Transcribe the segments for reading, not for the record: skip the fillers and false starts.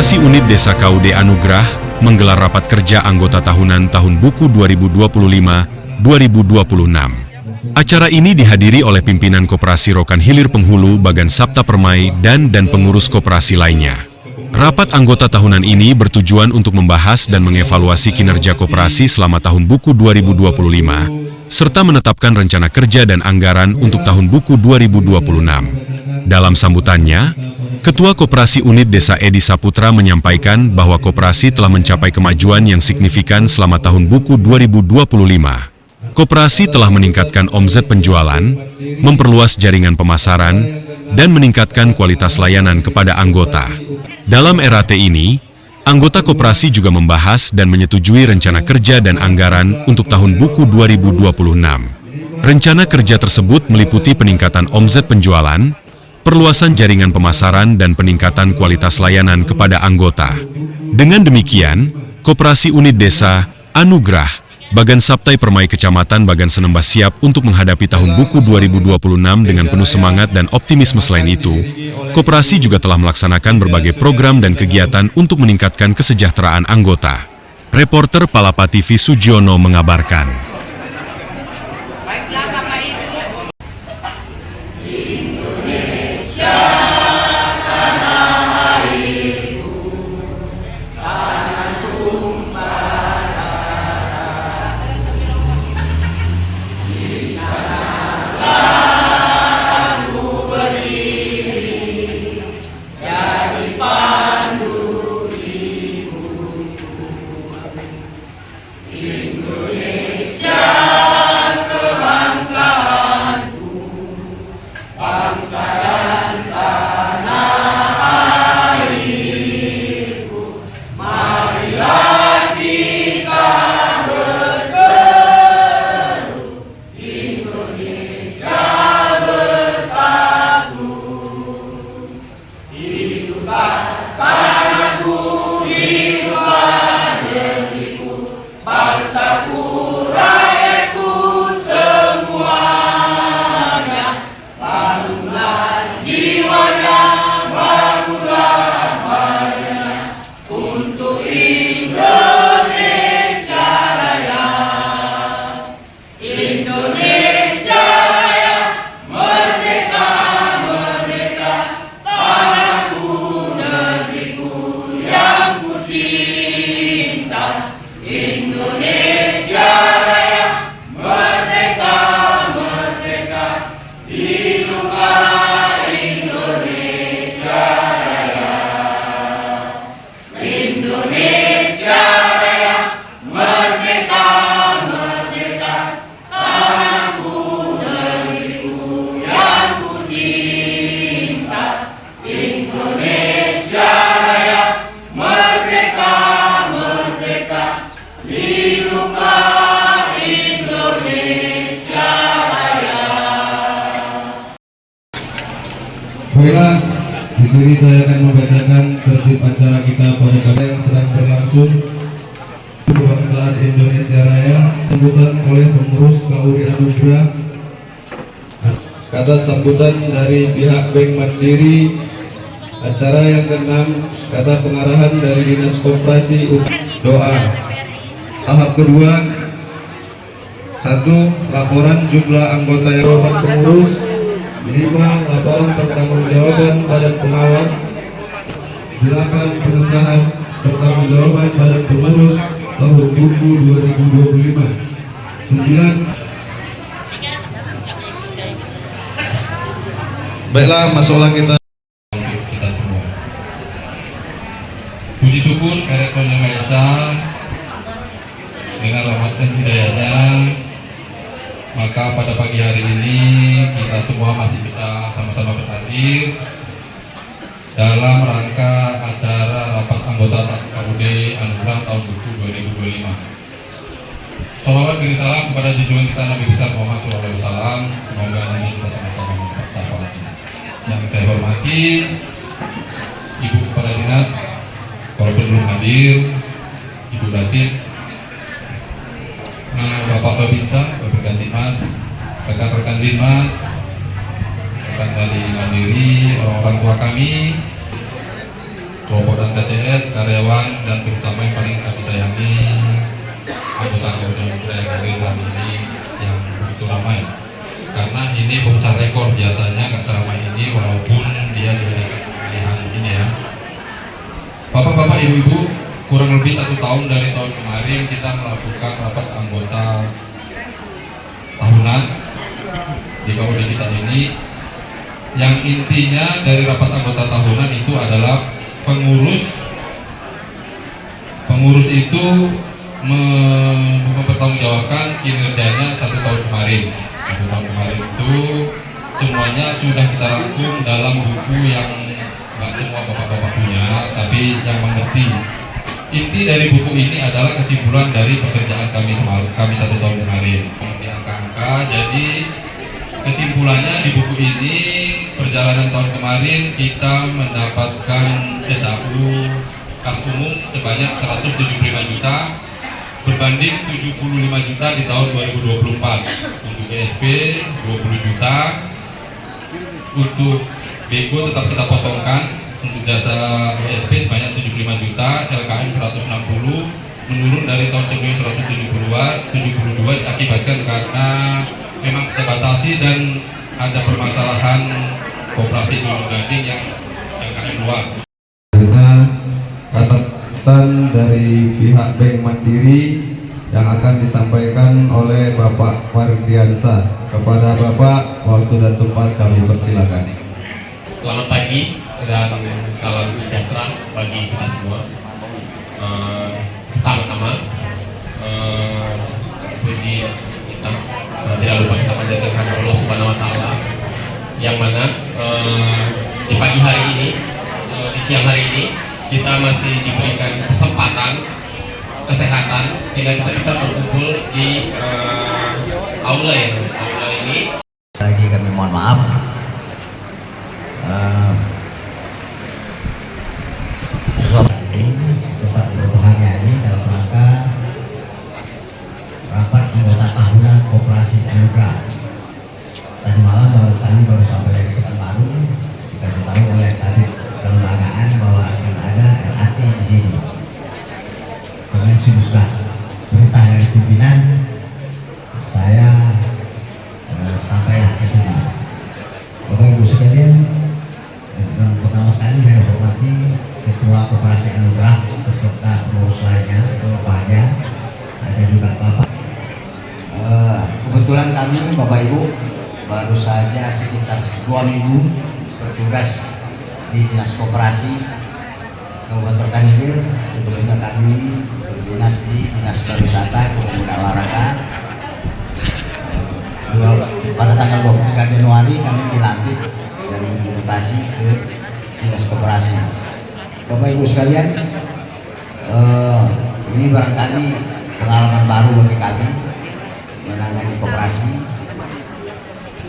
Koperasi Unit Desa KUD Anugrah menggelar rapat kerja anggota tahunan Tahun Buku 2025-2026. Acara ini dihadiri oleh pimpinan Koperasi Rokan Hilir Penghulu, Bagan Sapta Permai, dan pengurus koperasi lainnya. Rapat anggota tahunan ini bertujuan untuk membahas dan mengevaluasi kinerja koperasi selama Tahun Buku 2025, serta menetapkan rencana kerja dan anggaran untuk Tahun Buku 2026. Dalam sambutannya, Ketua Koperasi Unit Desa Edi Saputra menyampaikan bahwa koperasi telah mencapai kemajuan yang signifikan selama Tahun Buku 2025. Koperasi telah meningkatkan omset penjualan, memperluas jaringan pemasaran, dan meningkatkan kualitas layanan kepada anggota. Dalam RAT ini, anggota koperasi juga membahas dan menyetujui rencana kerja dan anggaran untuk Tahun Buku 2026. Rencana kerja tersebut meliputi peningkatan omset penjualan, perluasan jaringan pemasaran, dan peningkatan kualitas layanan kepada anggota. Dengan demikian, Koperasi Unit Desa Anugrah Bagan Saptai Permai Kecamatan Bagan Senembah siap untuk menghadapi Tahun Buku 2026 dengan penuh semangat dan optimisme. Selain itu, koperasi juga telah melaksanakan berbagai program dan kegiatan untuk meningkatkan kesejahteraan anggota. Reporter Palapa TV Sujiono mengabarkan. Baiklah, di sini saya akan membacakan tertib acara kita pada kali yang sedang berlangsung. Kebangsaan Indonesia Raya, sambutan oleh pengurus KUD Anugrah. Kata sambutan dari pihak Bank Mandiri. Acara yang ke-6, kata pengarahan dari Dinas Koperasi. Doa. Tahap kedua, 1. Laporan jumlah anggota yang pengurus. 5. Laporan pertanggungjawaban Badan Pengawas. 8. Pengesahan pertanggungjawaban Badan Pengurus Tahun Buku 2025. 9. Baiklah, masuklah kita semua. Puji syukur kehadirat Yang Maha Esa dengan rahmat dan hidayahnya, maka pada pagi hari ini kita semua masih bisa sama-sama berhadir dalam rangka acara rapat anggota KUD Anugerah tahun buku 2025. Salawat dan salam kepada junjungan kita Nabi besar Muhammad SAW. Semoga nanti kita sama-sama bertakwa. Yang saya hormati Ibu Kepala Dinas, walaupun belum hadir, Ibu Datin, Bapak Babinsa, Bapak Gantimas, rekan-rekan Binmas, rekan dari Mandiri, orang-orang tua kami, kelompok dan KCS, karyawan, dan terutama yang paling kami sayangi, anggota KUD saya kali ini yang begitu ramai. Karena ini pemecah rekor, biasanya nggak seramai ini walaupun dia diberikan pilihan ini ya. Bapak-bapak, ibu-ibu, kurang lebih 1 tahun dari tahun kemarin kita melakukan rapat anggota tahunan di KUD kita ini, yang intinya dari rapat anggota tahunan itu adalah pengurus itu mempertanggungjawabkan kinerjanya 1 tahun kemarin. 1 tahun kemarin itu semuanya sudah kita rangkum dalam buku yang nggak semua bapak-bapak punya, tapi yang mengerti. Inti dari buku ini adalah kesimpulan dari pekerjaan kami 1 tahun kemarin. Di angka-angka, jadi kesimpulannya di buku ini, perjalanan tahun kemarin kita mendapatkan SAU kas umum sebanyak 175 juta berbanding 75 juta di tahun 2024. Untuk ESP 20 juta, untuk BEGO tetap kita potongkan. Untuk jasa ESP sebanyak 75 juta, LKM 160, menurun dari tahun sebelumnya 172 diakibatkan karena memang kita batasi dan ada permasalahan koperasi Gunung Gading yang LKM luar. Catatan dari pihak Bank Mandiri yang akan disampaikan oleh Bapak Fardiansa. Kepada Bapak, waktu dan tempat kami persilakan. Selamat pagi dan salam sejahtera bagi kita semua. Pertama-tama puji kita tidak lupa kita panjatkan Allah Subhanahu Wa Taala, yang mana di pagi hari ini, di siang hari ini kita masih diberikan kesempatan kesehatan sehingga kita bisa berkumpul di aula ini. Lagi kami mohon maaf. Tetap berbahagia ini dalam rangka rapat anggota tahunan Koperasi Anugerah. Tadi malam kami baru sampai dari Pekanbaru, dikasih tahu oleh Kabid Kelembagaan bahwa akan ada LAT di sini. Dengan sudah perintah dari pimpinan, saya sampailah ke sini. Bapak Ibu sekalian, yang pertama sekali saya hormati Ketua Koperasi Anugerah beserta pengurus lainnya, Bapak, ada juga Bapak. Kebetulan kami Bapak Ibu baru saja sekitar 2 minggu bertugas di Dinas Koperasi Kabupaten Tanimbar. Sebelumnya kami berdinas di Dinas Pariwisata Pemuda Olahraga. Pada tanggal 23 Januari kami dilantik dan dimutasi ke Dinas Koperasi. Bapak Ibu sekalian, ini barangkali pengalaman baru bagi kami menangani koperasi.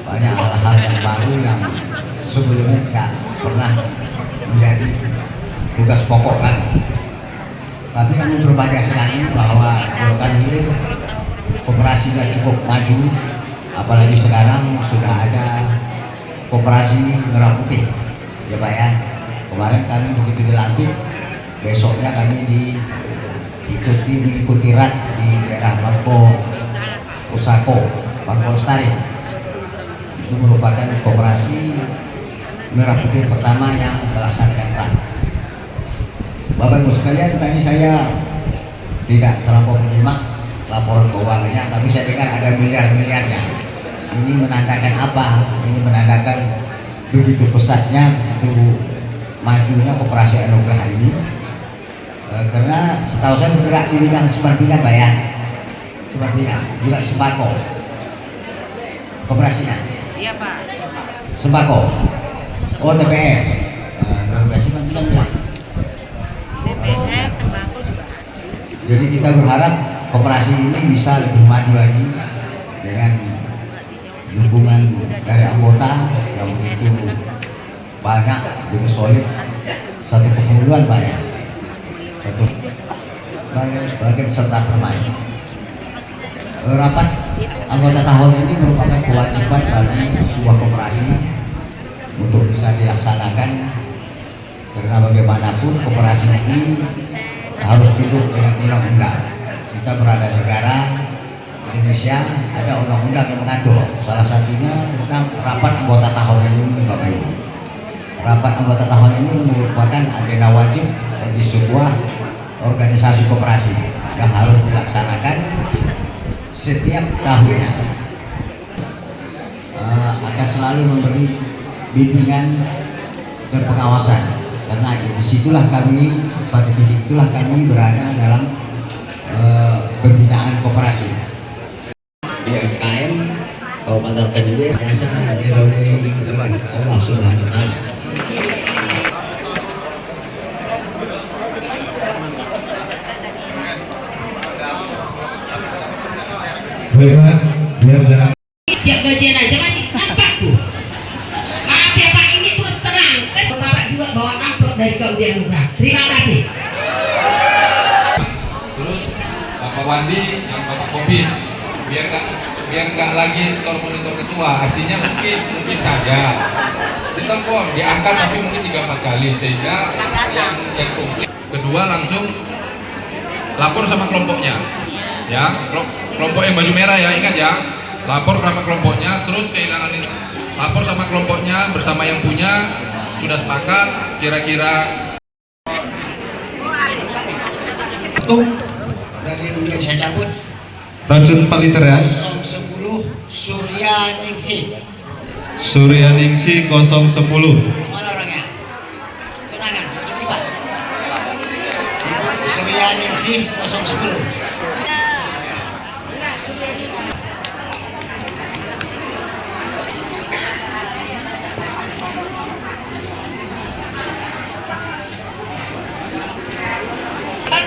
Banyak hal-hal yang baru yang sebelumnya tidak pernah menjadi tugas pokok kami. Tapi kami berbahagia sekali bahwa Golkar ini koperasinya cukup maju, apalagi sekarang sudah ada koperasi Merah Putih, ya Pak ya. Kemarin kami begitu dilantik, besoknya kami diikuti rat di daerah Bangko Usako, Bangko Lestari. Itu merupakan koperasi Merah Putih pertama yang melaksanakan rat. Bapak Ibu sekalian, tadi saya tidak terlampau menyimak laporan keuangannya, tapi saya dengar ada miliar-miliarnya. Ini menandakan apa? Ini menandakan begitu pesatnya, begitu majunya Koperasi Anugerah ini. Karena setahu saya bergerak di bidang sepertinya Pak ya, sepertinya juga sembako. koperasinya? Iya Pak. Sembako. Oh, TPS. TPS kan bilang. DPS sembako juga. Jadi kita berharap koperasi ini bisa lebih maju lagi dengan dukungan dari anggota yang begitu banyak, begitu solid, satu kepemuluan banyak, satu bagian serta bermain. Rapat anggota tahun ini merupakan kewajiban bagi sebuah koperasi untuk bisa dilaksanakan, karena bagaimanapun koperasi ini harus hidup dengan undang-undang. Kita berada di negara Indonesia, ada undang-undang yang mengatur. Salah satunya tentang rapat anggota tahun ini, Bapak Ibu. Rapat anggota tahun ini merupakan agenda wajib bagi sebuah organisasi koperasi yang harus dilaksanakan setiap tahunnya. Akan selalu memberi bimbingan dan pengawasan, karena disitulah kami, pada titik itulah kami berada dalam pembinaan koperasi. UMKM Kabupaten Kediri biasa dilalui Allah Subhanahu wa Ta'ala. Baiklah, biar jangan Tiap gajian aja masih nampak tuh. Maaf ya Pak, ini terus terang. Bapak juga bawa amplop dari KUD Anugrah. Terima kasih. Terus Bapak Wandi yang Bapak Kopi, biar nggak lagi monitor ketua, artinya mungkin saja ditelepon, diangkat tapi mungkin 3-4 kali, sehingga yang komplit. Kedua langsung lapor sama kelompoknya, ya, kelompok yang baju merah ya, ingat ya, lapor sama kelompoknya. Terus kehilangan itu, lapor sama kelompoknya bersama yang punya, sudah sepakat kira-kira. Dari udah saya cabut. racun 4 liter ya. 010 Surya Ningsih. Surya Ningsih 010. Mana orangnya? Ke tangan, maju lipat. Surya Ningsih 010.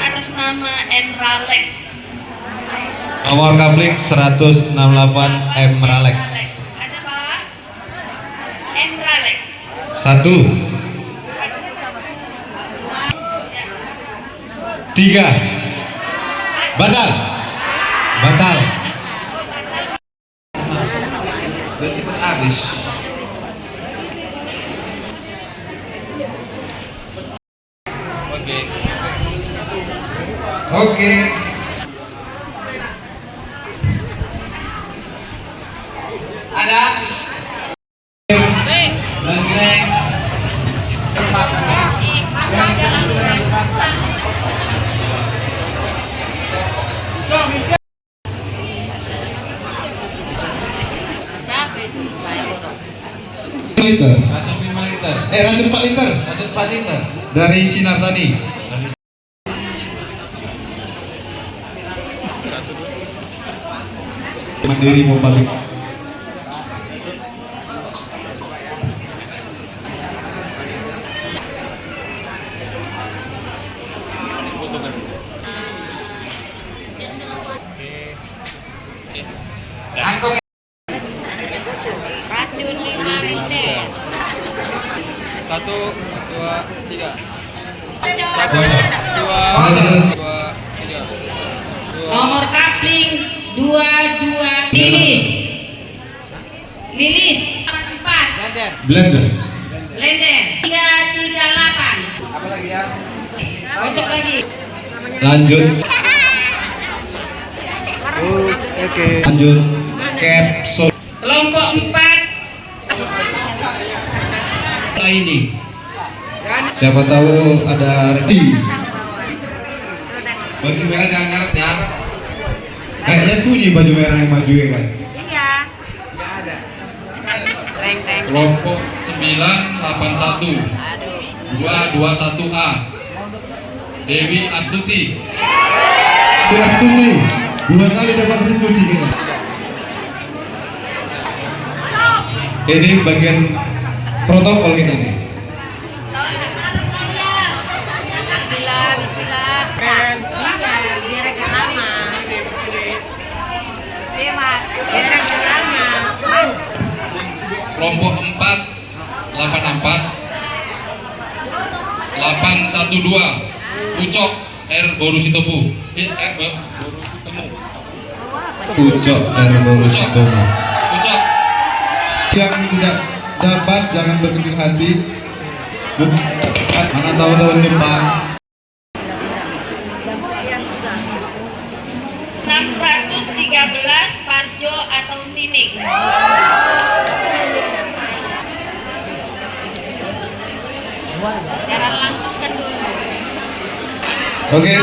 Atas nama Emralek. Nomor kapling 168 Emralek. Ada Pak? Emralek. 1 3 batal. Batal. Cepat habis. Oke. Ada. Liter. Racun 5 liter. Racun 4 liter Racun 4 liter. dari sinar tadi. Mandiri mau balik. Angkong. Racun 5 liter. 1, 2, 3. Nomor kapling 22 Lilis. Lilis 44. Blender. Lenden 338. Apa lagi ya? Kocok lagi. Lanjut. Oke. Lanjut. Capsule. Kelompok 4. Ini. Siapa tahu ada reti. Baju merah jangan nyalek ya. Kayaknya sunyi baju merah yang maju ya kan. Iya. Enggak ada. Teng. Kelompok 981 221A Dewi Astuti. Sudah tunggu. 2 kali dapat mesin cuci kita. Ini bagian protokol ini nih. Kelompok 4 84 812 Ucok R Borusitopu. Ucok Erborusitomo. Ucok. Yang tidak dapat jangan berkecil hati. Mana tahu tahun depan. 613 Parjo atau Nining. Jalan langsung kan dulu. Oke.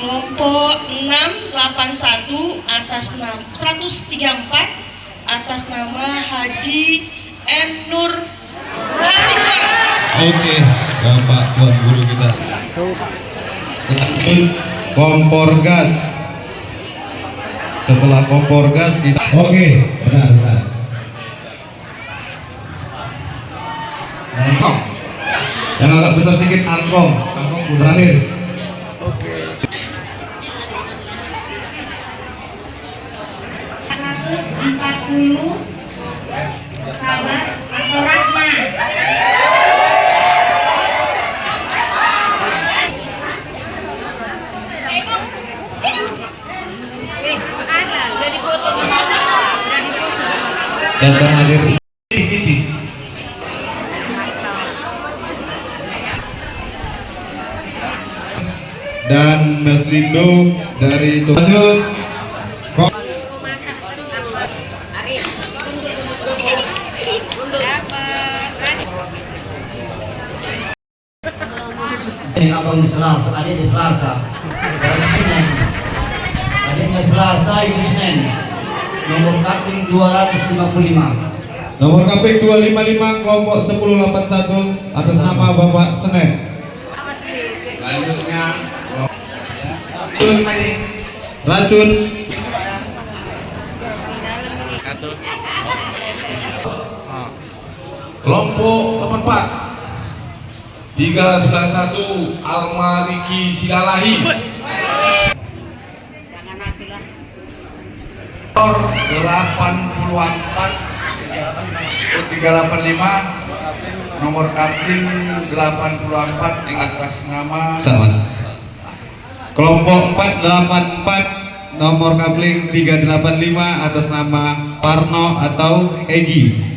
Kelompok 681 atas nama 134 atas nama Haji M. Nur Hasibuan. Oke, Bapak Tuan Guru kita. Lanjut kompor gas. Setelah kompor gas kita. Oke, benar. Angkong. Yang agak besar sedikit angkong. Angkong terakhir. Oke. 140 sahabat atau Ratna. Dan terhadir dan Mas Lindo dari lanjut. Abang Selasa, adiknya Selasa, dari Senin. Adiknya Selasa, itu Senin. Nomor kapling 255. Nomor kapling 255 kelompok 1081 atas nama Bapak Senen. Selanjutnya Racun. Kelompok 84 391 Almariki Silalahi. 385 nomor kapling 84 atas nama Mas. Kelompok 484 nomor kapling 385 atas nama Parno atau Egi.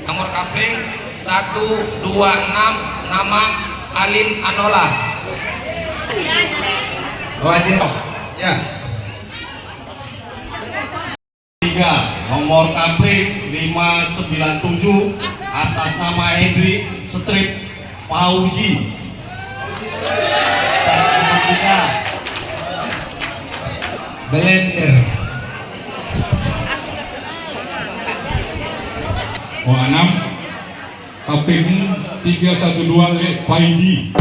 nomor kapling 126 nama Alin Anola. Ya. 3 nomor kapling 597 atas nama Hendri Strip Pauji. Blender. Enam kapling 312 Faidi.